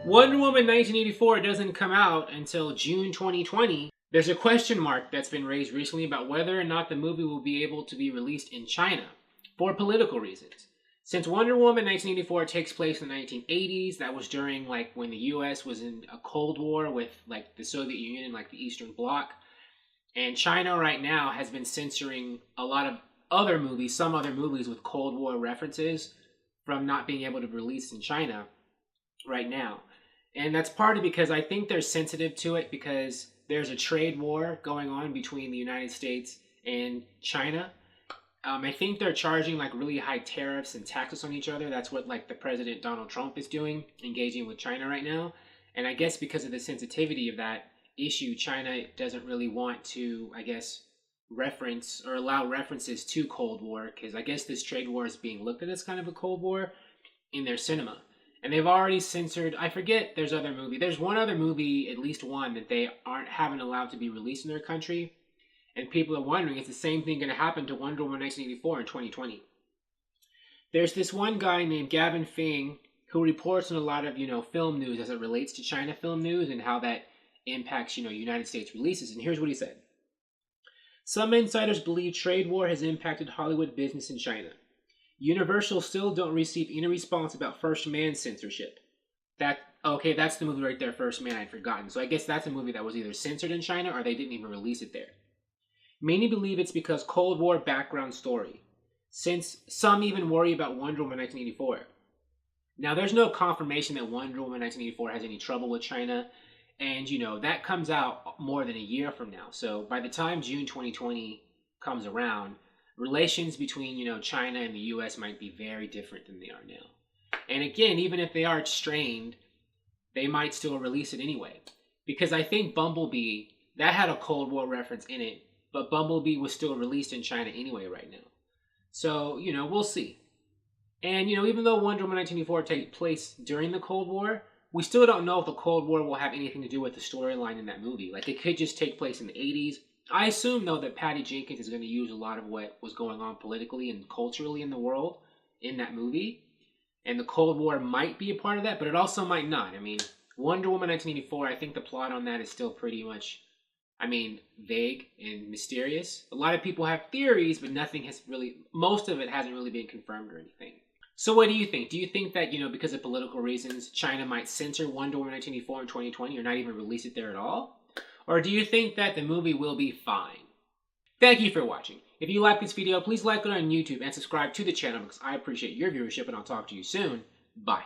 Wonder Woman 1984 doesn't come out until June 2020. There's a question mark that's been raised recently about whether or not the movie will be able to be released in China for political reasons. Since Wonder Woman 1984 takes place in the 1980s, that was during when the US was in a Cold War with the Soviet Union and the Eastern Bloc. And China right now has been censoring a lot of other movies, some other movies with Cold War references from not being able to be released in China right now. And that's partly because I think they're sensitive to it because there's a trade war going on between the United States and China. I think they're charging really high tariffs and taxes on each other. That's what the President Donald Trump is doing, engaging with China right now. And I guess because of the sensitivity of that issue, China doesn't really want to, reference or allow references to Cold War, because I guess this trade war is being looked at as kind of a Cold War in their cinema. And they've already censored, I forget, there's one other movie, at least one, that they haven't allowed to be released in their country. And people are wondering, is the same thing going to happen to Wonder Woman 1984 in 2020? There's this one guy named Gavin Fing who reports on a lot of, film news as it relates to China film news and how that impacts, United States releases. And here's what he said. Some insiders believe trade war has impacted Hollywood business in China. Universal still don't receive any response about First Man censorship. That's the movie right there, First Man, I'd forgotten. So I guess that's a movie that was either censored in China or they didn't even release it there. Many believe it's because Cold War background story, since some even worry about Wonder Woman 1984. Now, there's no confirmation that Wonder Woman 1984 has any trouble with China, and, that comes out more than a year from now. So by the time June 2020 comes around, relations between, China and the US might be very different than they are now. And again, even if they are strained, they might still release it anyway. Because I think Bumblebee, that had a Cold War reference in it, but Bumblebee was still released in China anyway right now. So, we'll see. And, even though Wonder Woman 1984 takes place during the Cold War, we still don't know if the Cold War will have anything to do with the storyline in that movie. It could just take place in the 80s. I assume, though, that Patty Jenkins is going to use a lot of what was going on politically and culturally in the world in that movie. And the Cold War might be a part of that, but it also might not. Wonder Woman 1984, I think the plot on that is still pretty much, vague and mysterious. A lot of people have theories, but most of it hasn't really been confirmed or anything. So what do you think? Do you think that, because of political reasons, China might censor Wonder Woman 1984 in 2020 or not even release it there at all? Or do you think that the movie will be fine? Thank you for watching. If you like this video, please like it on YouTube and subscribe to the channel because I appreciate your viewership, and I'll talk to you soon. Bye.